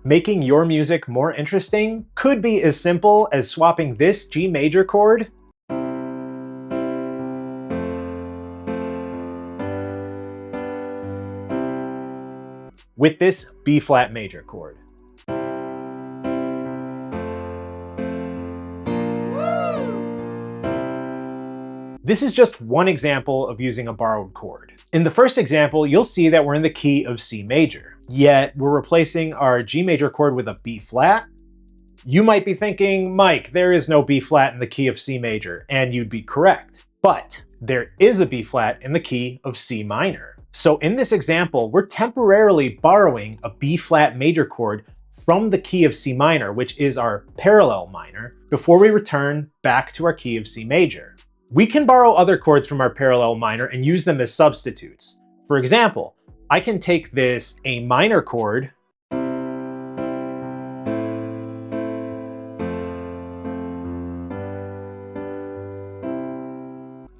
Making your music more interesting could be as simple as swapping this G major chord with this B flat major chord. This is just one example of using a borrowed chord. In the first example, you'll see that we're in the key of C major, yet we're replacing our G major chord with a B flat. You might be thinking, Mike, there is no B flat in the key of C major, and you'd be correct. But there is a B flat in the key of C minor. So in this example, we're temporarily borrowing a B flat major chord from the key of C minor, which is our parallel minor, before we return back to our key of C major. We can borrow other chords from our parallel minor and use them as substitutes. For example, I can take this A minor chord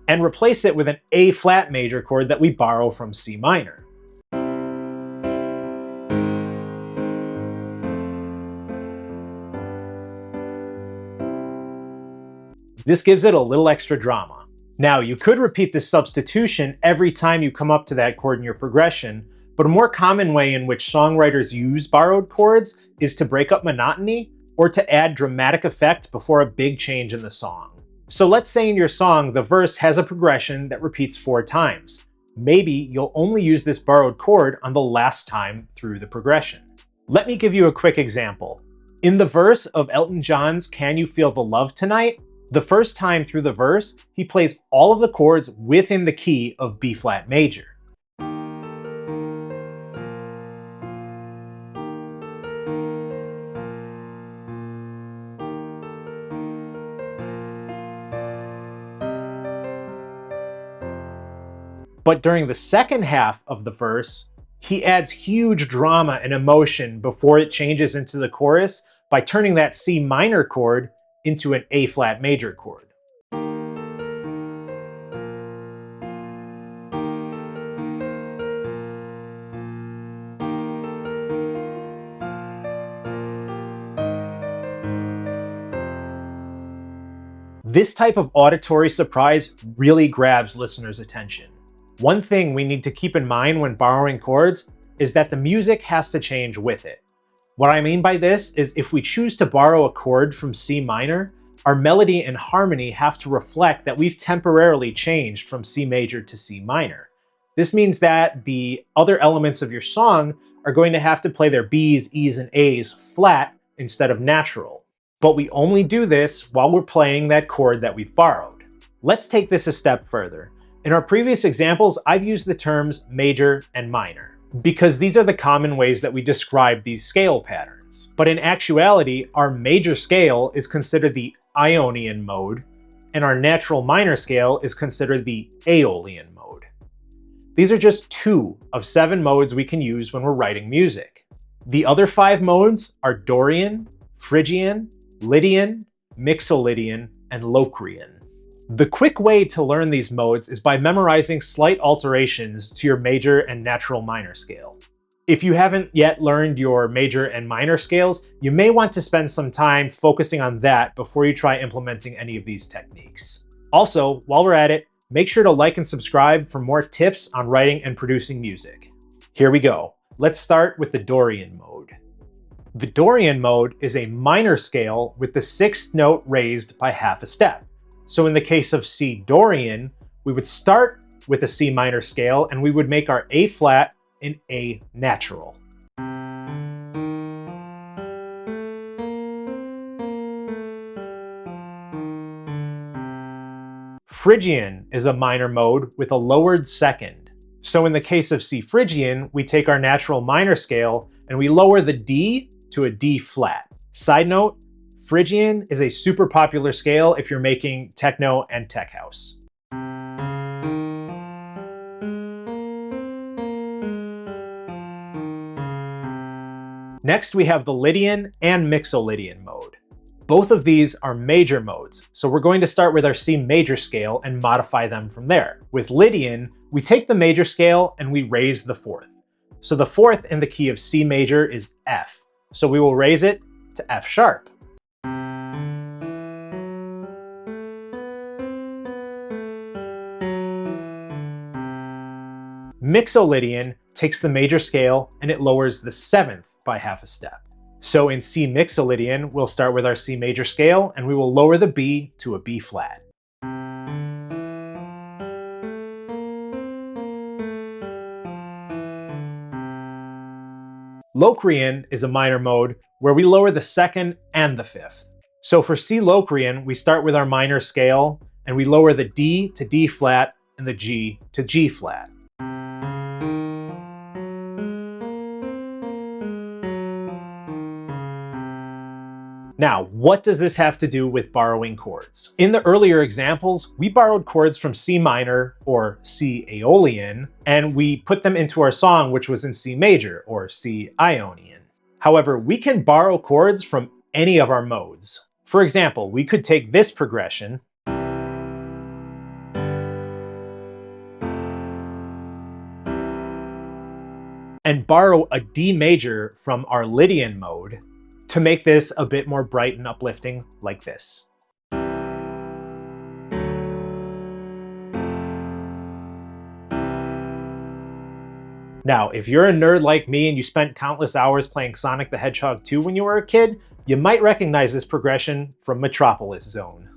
and replace it with an A flat major chord that we borrow from C minor. This gives it a little extra drama. Now, you could repeat this substitution every time you come up to that chord in your progression, but a more common way in which songwriters use borrowed chords is to break up monotony or to add dramatic effect before a big change in the song. So let's say in your song, the verse has a progression that repeats 4 times. Maybe you'll only use this borrowed chord on the last time through the progression. Let me give you a quick example. In the verse of Elton John's Can You Feel the Love Tonight, the first time through the verse, he plays all of the chords within the key of B flat major. But during the second half of the verse, he adds huge drama and emotion before it changes into the chorus by turning that C minor chord into an A flat major chord. This type of auditory surprise really grabs listeners' attention. One thing we need to keep in mind when borrowing chords is that the music has to change with it. What I mean by this is if we choose to borrow a chord from C minor, our melody and harmony have to reflect that we've temporarily changed from C major to C minor. This means that the other elements of your song are going to have to play their B's, E's, and A's flat instead of natural. But we only do this while we're playing that chord that we've borrowed. Let's take this a step further. In our previous examples, I've used the terms major and minor, because these are the common ways that we describe these scale patterns. But in actuality, our major scale is considered the Ionian mode, and our natural minor scale is considered the Aeolian mode. These are just 2 of 7 modes we can use when we're writing music. The other 5 modes are Dorian, Phrygian, Lydian, Mixolydian, and Locrian. The quick way to learn these modes is by memorizing slight alterations to your major and natural minor scale. If you haven't yet learned your major and minor scales, you may want to spend some time focusing on that before you try implementing any of these techniques. Also, while we're at it, make sure to like and subscribe for more tips on writing and producing music. Here we go. Let's start with the Dorian mode. The Dorian mode is a minor scale with the 6th note raised by half a step. So in the case of C Dorian, we would start with a C minor scale and we would make our A flat an A natural. Phrygian is a minor mode with a lowered 2nd. So in the case of C Phrygian, we take our natural minor scale and we lower the D to a D flat. Side note, Phrygian is a super popular scale if you're making techno and tech house. Next, we have the Lydian and Mixolydian mode. Both of these are major modes, so we're going to start with our C major scale and modify them from there. With Lydian, we take the major scale and we raise the 4th. So the 4th in the key of C major is F. so we will raise it to F sharp. Mixolydian takes the major scale and it lowers the 7th by half a step. So in C Mixolydian, we'll start with our C major scale and we will lower the B to a B flat. Locrian is a minor mode where we lower the 2nd and the 5th. So for C Locrian, we start with our minor scale and we lower the D to D flat and the G to G flat. Now, what does this have to do with borrowing chords? In the earlier examples, we borrowed chords from C minor, or C Aeolian, and we put them into our song, which was in C major, or C Ionian. However, we can borrow chords from any of our modes. For example, we could take this progression and borrow a D major from our Lydian mode to make this a bit more bright and uplifting, like this. Now, if you're a nerd like me and you spent countless hours playing Sonic the Hedgehog 2 when you were a kid, you might recognize this progression from Metropolis Zone.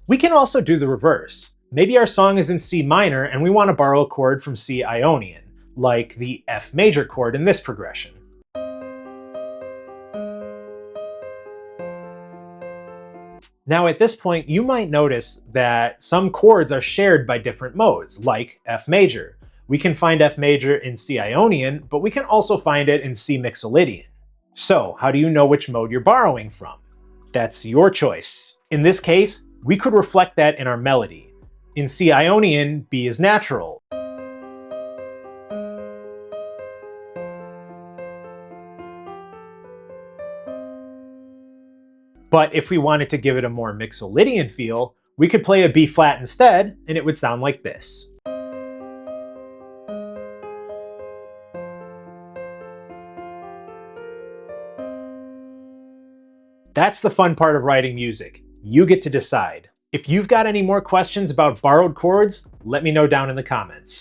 We can also do the reverse. Maybe our song is in C minor and we want to borrow a chord from C Ionian, like the F major chord in this progression. Now at this point, you might notice that some chords are shared by different modes, like F major. We can find F major in C Ionian, but we can also find it in C Mixolydian. So how do you know which mode you're borrowing from? That's your choice. In this case, we could reflect that in our melody. In C Ionian, B is natural. But if we wanted to give it a more Mixolydian feel, we could play a B flat instead, and it would sound like this. That's the fun part of writing music. You get to decide. If you've got any more questions about borrowed chords, let me know down in the comments.